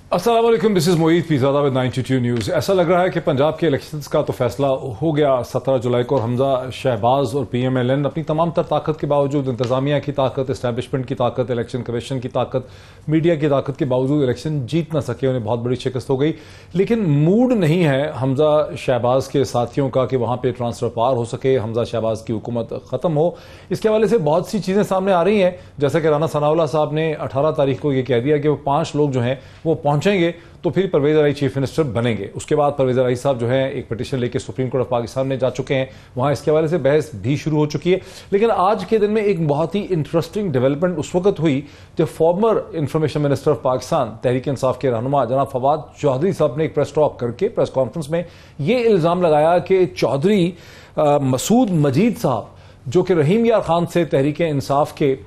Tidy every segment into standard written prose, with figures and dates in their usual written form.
अस्सलाम वालेकुम, this is Moid Pirzada with 92 news. ऐसा लग रहा है कि पंजाब के इलेक्शंस का तो फैसला हो गया 17 जुलाई को। हमजा शहबाज और PMLN अपनी तमाम तर ताकत के बावजूद, इंतजामिया की ताकत, इस्टेब्लिशमेंट की ताकत, इलेक्शन कमीशन की ताकत, मीडिया की ताकत के बावजूद इलेक्शन जीत ना सके। उन्हें बहुत बड़ी शिकस्त हो गई। लेकिन मूड नहीं है हमजा शहबाज के साथियों का कि वहाँ पर ट्रांसफर पार हो सके, हमजा शहबाज की हुकूमत ख़त्म हो। इसके हवाले से बहुत सी चीज़ें सामने आ रही हैं, जैसे कि राना सनाउल्लाह साहब ने 18 तारीख को ये कह दिया कि वो 5 लोग जो हैं वो पहुंचेंगे तो फिर परवेज़ इलाही चीफ मिनिस्टर बनेंगे। उसके बाद परवेज़ इलाही साहब जो है एक पिटीशन लेके सुप्रीम कोर्ट ऑफ पाकिस्तान में जा चुके हैं, वहां इसके हवाले से बहस भी शुरू हो चुकी है। लेकिन आज के दिन में एक बहुत ही इंटरेस्टिंग डेवलपमेंट उस वक्त हुई जब former information minister of Pakistan Tehreek Insaf के रहनुमा जनाब फवाद चौधरी साहब ने एक प्रेस टॉक करके प्रेस कॉन्फ्रेंस में ये इल्ज़ाम लगाया कि चौधरी मसूद मजीद साहब जो कि रहीम यार खान से तहरीक इंसाफ के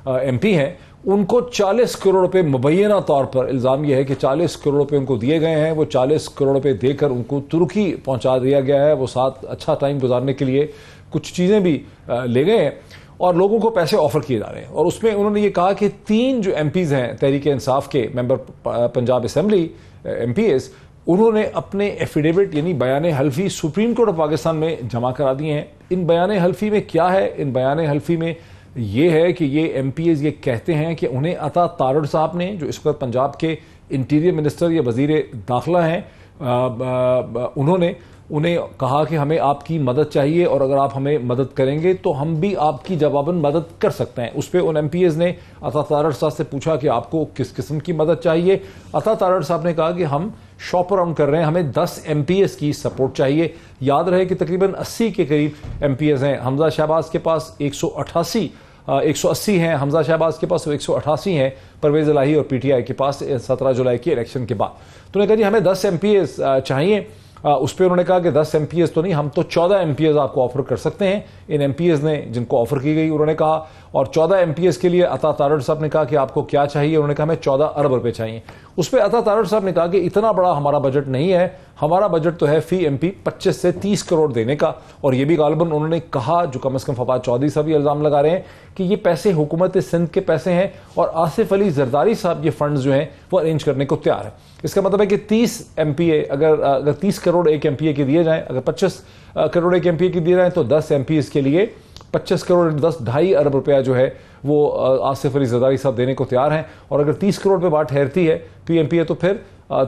MP हैं, उनको 40 करोड़ रुपए मुबैना तौर पर इल्ज़ाम यह है कि 40 करोड़ रुपए उनको दिए गए हैं। वो 40 करोड़ रुपए देकर उनको तुर्की पहुंचा दिया गया है। वो साथ अच्छा टाइम गुजारने के लिए कुछ चीज़ें भी ले गए हैं और लोगों को पैसे ऑफर किए जा रहे हैं। और उसमें उन्होंने ये कहा कि 3 जो MPs हैं तहरीक इंसाफ के मेंबर पंजाब असेंबली MPs, उन्होंने अपने एफिडेविट यानी बयान हल्फी सुप्रीम कोर्ट ऑफ पाकिस्तान में जमा करा दिए हैं। इन बयान हल्फी में क्या है? इन बयान हल्फी में ये है कि ये MPs ये कहते हैं कि उन्हें अता तारड़ साहब ने, जो इस वक्त पंजाब के इंटीरियर मिनिस्टर या वजीर दाखिला हैं, उन्होंने उन्हें कहा कि हमें आपकी मदद चाहिए और अगर आप हमें मदद करेंगे तो हम भी आपकी जवाबन मदद कर सकते हैं। उस पर उन MPs ने अता तारड़ साहब से पूछा कि आपको किस किस्म की मदद चाहिए। अता तारड़ साहब ने कहा कि हम शॉप अराउंड कर रहे हैं, हमें 10 MPs की सपोर्ट चाहिए। याद रहे कि तकरीबन 80 के करीब MPs हैं। हमजा शहबाज के पास 180 हैं, हमजा शहबाज के पास 188 हैं, परवेज़ इलाही और PTI के पास 17 जुलाई के इलेक्शन के बाद। तो उन्होंने कहा जी हमें 10 MPs चाहिए। उस पर उन्होंने कहा कि 10 MPs तो नहीं, हम तो 14 MPs आपको ऑफर कर सकते हैं। इन MPs ने जिनको ऑफर की गई उन्होंने कहा, और 14 MPs के लिए अता तारड़ साहब ने कहा कि आपको क्या चाहिए? उन्होंने कहा हमें 14 अरब रुपए चाहिए। उस पर अता तारड़ साहब ने कहा कि इतना बड़ा हमारा बजट नहीं है, हमारा बजट तो है फी MP 25 से 30 करोड़ देने का। और ये भी गालिबन उन्होंने कहा, जो कम से कम फवाद चौधरी साहब ये इल्जाम लगा रहे हैं कि ये पैसे हुकूमत सिंध के पैसे हैं और आसिफ अली जरदारी साहब ये फंड्स जो हैं वो अरेंज करने को तैयार है। इसका मतलब है कि 30 MPA अगर 30 करोड़ एक MPA के दिए जाएं, अगर 25 करोड़ एक MPA के दिए जाएं तो 10 MPs के लिए 25 करोड़ 2.5 अरब रुपया जो है वो आसिफ अली जरदारी साहब देने को तैयार हैं। और अगर 30 करोड़ पे बात ठहरती है PMPA तो फिर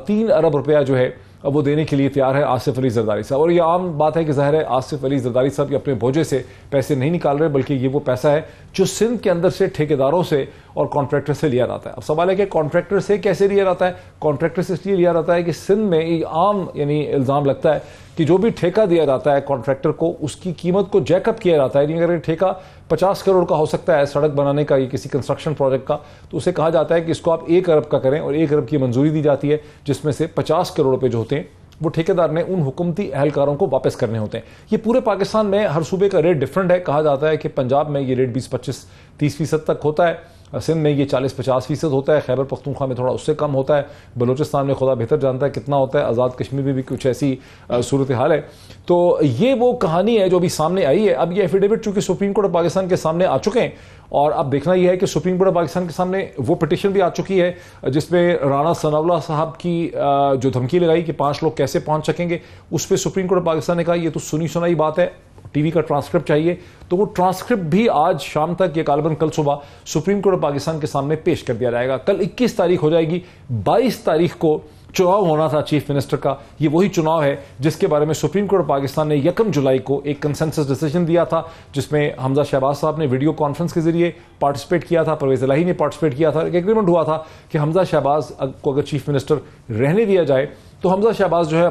3 अरब रुपया जो है वो देने के लिए तैयार है आसिफ अली जरदारी साहब। और ये आम बात है कि ज़ाहिर है आसिफ अली जरदारी साहब अपने बोझे से पैसे नहीं निकाल रहे, बल्कि ये वो पैसा है जो सिंध के अंदर से ठेकेदारों से और कॉन्ट्रैक्टर से लिया जाता है। अब सवाल है कि कॉन्ट्रैक्टर से कैसे लिया जाता है? कॉन्ट्रैक्टर से इसलिए लिया जाता है कि सिंध में एक आम यानी इल्ज़ाम लगता है कि जो भी ठेका दिया जाता है कॉन्ट्रैक्टर को, उसकी कीमत को जैकअप किया जाता है। अगर ठेका 50 करोड़ का हो सकता है सड़क बनाने का या किसी कंस्ट्रक्शन प्रोजेक्ट का, तो उसे कहा जाता है कि इसको आप 1 अरब का करें और 1 अरब की मंजूरी दी जाती है, जिसमें से 50 करोड़ रुपए जो होते हैं वो ठेकेदार ने उन हुकूमती अहलकारों को वापस करने होते हैं। ये पूरे पाकिस्तान में हर सूबे का रेट डिफरेंट है। कहा जाता है कि पंजाब में ये रेट 20-25-30% तक होता है, सिंध में ये 40-50% होता है, खैबर पख्तूनख्वा में थोड़ा उससे कम होता है, बलूचिस्तान में खुदा बेहतर जानता है कितना होता है, आज़ाद कश्मीर में भी कुछ ऐसी सूरत हाल है। तो ये वो कहानी है जो अभी सामने आई है। अब ये एफिडेविट चूंकि सुप्रीम कोर्ट ऑफ पाकिस्तान के सामने आ चुके हैं और अब देखना यह है कि सुप्रीम कोर्ट ऑफ पाकिस्तान के सामने वो पिटीशन भी आ चुकी है जिसमें राना सनाउल्लाह साहब की जो धमकी लगाई कि 5 लोग कैसे पहुंच सकेंगे, उस पर सुप्रीम कोर्ट ऑफ पाकिस्तान ने कहा ये तो सुनी सुनाई बात है, TV का ट्रांसक्रिप्ट चाहिए। तो वो ट्रांसक्रिप्ट भी आज शाम तक या गालिबन कल सुबह सुप्रीम कोर्ट ऑफ पाकिस्तान के सामने पेश कर दिया जाएगा। कल 21 तारीख हो जाएगी। 22 तारीख को चुनाव होना था चीफ मिनिस्टर का। ये वही चुनाव है जिसके बारे में सुप्रीम कोर्ट ऑफ पाकिस्तान ने 1 जुलाई को एक कंसेंसस डिसीजन दिया था, जिसमें हमजा शहबाज साहब ने वीडियो कॉन्फ्रेंस के जरिए पार्टिसिपेट किया था, परवेज़ इलाही ने पार्टिसिपेट किया था। एक एग्रीमेंट हुआ था कि हमजा शहबाज को अगर चीफ मिनिस्टर रहने दिया जाए तो हमजा शहबाज जो है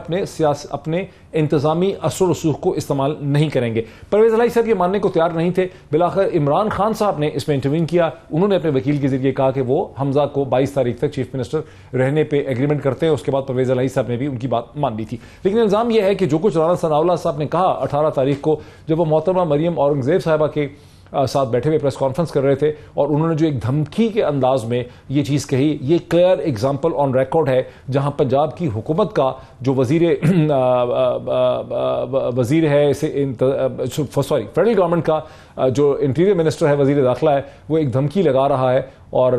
अपने इंतजामी असर रसूख को इस्तेमाल नहीं करेंगे। परवेज़ इलाही साहब ये मानने को तैयार नहीं थे। बिलाखिर इमरान खान साहब ने इसमें इंटरवीन किया। उन्होंने अपने वकील के जरिए कहा कि वो हमजा को 22 तारीख तक चीफ मिनिस्टर रहने पे एग्रीमेंट करते हैं। उसके बाद परवेज़ इलाही साहब ने भी उनकी बात मान ली थी। लेकिन इल्ज़ाम यह है कि जो कुछ राना सनाउल्लाह साहब ने कहा 18 तारीख को, जब वो मोहतरमा मरियम औरंगज़ेब साहिबा के साथ बैठे हुए प्रेस कॉन्फ्रेंस कर रहे थे और उन्होंने जो एक धमकी के अंदाज में ये चीज़ कही, ये क्लियर एग्जाम्पल ऑन रिकॉर्ड है जहां पंजाब की हुकूमत का जो वजीर है फेडरल गवर्नमेंट का जो इंटीरियर मिनिस्टर है, वजीर दाखिला है, वो एक धमकी लगा रहा है اور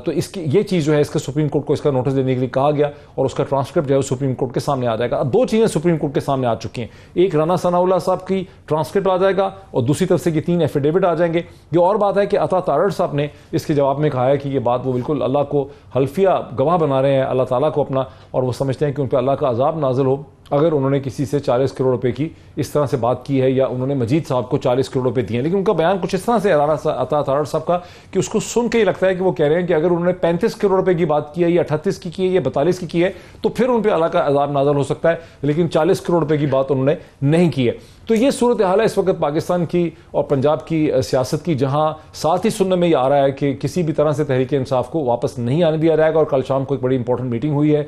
تو اس کی یہ چیز جو ہے اس کا سپریم کورٹ کو اس کا نوٹس دینے کے لیے کہا گیا اور اس کا ٹرانسکرپٹ جو ہے سپریم کورٹ کے سامنے آ جائے گا. دو چیزیں سپریم کورٹ کے سامنے آ چکی ہیں, ایک رانا ثناء اللہ صاحب کی ٹرانسکرپٹ آ جائے گا اور دوسری طرف سے یہ 3 ایفیڈیوٹ آ جائیں گے. یہ اور بات ہے کہ عطا تارڑ صاحب نے اس کے جواب میں کہا ہے کہ یہ بات وہ بالکل اللہ کو حلفیہ گواہ بنا رہے ہیں, اللہ تعالیٰ کو اپنا, اور وہ سمجھتے ہیں کہ ان پہ اللہ کا عذاب نازل ہو اگر انہوں نے کسی سے 40 کروڑ روپے کی اس طرح سے بات کی ہے یا انہوں نے مجید صاحب کو 40 کروڑ روپے دیے ہیں. لیکن ان کا بیان کچھ اس طرح سے عطا تارڑ صاحب کا کہ اس کو سن کے ہی لگتا ہے کہ وہ کہہ رہے ہیں کہ اگر انہوں نے 35 کروڑ روپے کی بات کی ہے یا 38 کی ہے یا 42 کی ہے تو پھر ان پہ اللہ کا عذاب نازل ہو سکتا ہے, لیکن 40 کروڑ روپے کی بات انہوں نے نہیں کی ہے. تو یہ صورتحال ہے اس وقت پاکستان کی اور پنجاب کی سیاست کی, جہاں ساتھ ہی سننے میں یہ آ رہا ہے کہ کسی بھی طرح سے تحریک انصاف کو واپس نہیں آنے دیا جائے گا. اور کل شام کو ایک بڑی امپورٹنٹ میٹنگ ہوئی ہے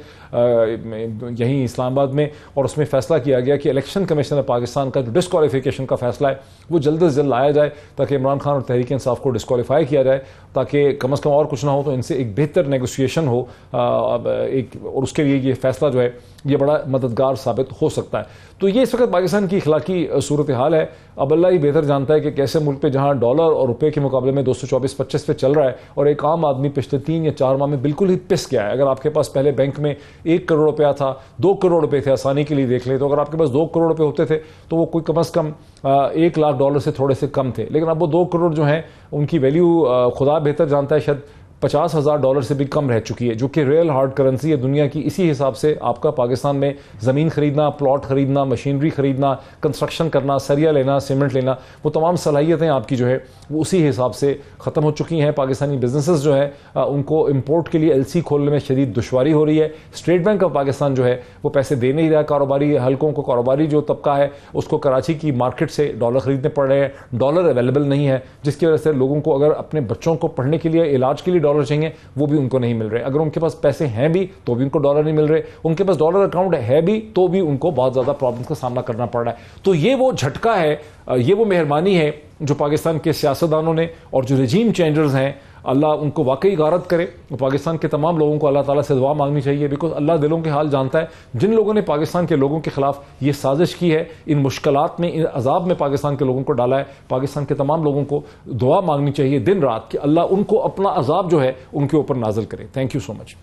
یہیں اسلام آباد میں, اور اس میں فیصلہ کیا گیا کہ الیکشن کمیشن آف پاکستان کا جو ڈسکوالیفیکیشن کا فیصلہ ہے وہ جلد از جلد لایا جائے تاکہ عمران خان اور تحریک انصاف کو ڈسکوالیفائی کیا جائے, تاکہ کم از کم اور کچھ نہ ہو تو ان سے ایک بہتر نیگوسیشن ہو اور اس کے لیے یہ فیصلہ جو ہے یہ بڑا مددگار ثابت ہو سکتا ہے. تو یہ اس وقت پاکستان کی اخلاقی صورتحال ہے. اب اللہ ہی بہتر جانتا ہے کہ کیسے ملک پہ جہاں ڈالر اور روپے کے مقابلے میں 224-25 پہ چل رہا ہے اور ایک عام آدمی پچھلے 3 یا 4 ماہ میں بالکل ہی پس گیا ہے. اگر آپ کے پاس پہلے بینک میں 1 کروڑ روپیہ تھا, 2 کروڑ روپے تھے, آسانی کے لیے دیکھ لیں تو اگر آپ کے پاس 2 کروڑ روپے ہوتے تھے تو وہ کوئی کم از کم $1 لاکھ سے تھوڑے سے کم تھے. لیکن اب وہ 2 کروڑ جو ہیں ان کی ویلیو خدا بہتر جانتا ہے شاید $50,000 سے بھی کم رہ چکی ہے, جو کہ ریئل ہارڈ کرنسی ہے دنیا کی. اسی حساب سے آپ کا پاکستان میں زمین خریدنا, پلاٹ خریدنا, مشینری خریدنا, کنسٹرکشن کرنا, سریا لینا, سیمنٹ لینا, وہ تمام صلاحیتیں آپ کی جو ہے وہ اسی حساب سے ختم ہو چکی ہیں. پاکستانی بزنسز جو ہے ان کو امپورٹ کے لیے LC کھولنے میں شدید دشواری ہو رہی ہے. اسٹیٹ بینک آف پاکستان جو ہے وہ پیسے دے نہیں رہا کاروباری حلقوں کو. کاروباری جو طبقہ ہے اس کو کراچی کی مارکیٹ سے ڈالر خریدنے پڑ رہے ہیں, ڈالر اویلیبل نہیں ہے, جس کی وجہ سے لوگوں کو اگر اپنے بچوں کو پڑھنے کے لیے, علاج کے لیے ڈالر چاہیے وہ بھی ان کو نہیں مل رہے. اگر ان کے پاس پیسے ہیں بھی تو بھی ان کو ڈالر نہیں مل رہے. ان کے پاس ڈالر اکاؤنٹ ہے بھی تو بھی ان کو بہت زیادہ پرابلمس کا سامنا کرنا پڑ رہا ہے. تو یہ وہ جھٹکا ہے, یہ وہ مہربانی ہے جو پاکستان کے سیاستدانوں نے اور جو رجیم چینجرز ہیں, اللہ ان کو واقعی غارت کرے. پاکستان کے تمام لوگوں کو اللہ تعالیٰ سے دعا مانگنی چاہیے, بیکاز اللہ دلوں کے حال جانتا ہے. جن لوگوں نے پاکستان کے لوگوں کے خلاف یہ سازش کی ہے, ان مشکلات میں, ان عذاب میں پاکستان کے لوگوں کو ڈالا ہے, پاکستان کے تمام لوگوں کو دعا مانگنی چاہیے دن رات کہ اللہ ان کو اپنا عذاب جو ہے ان کے اوپر نازل کرے. Thank you so much.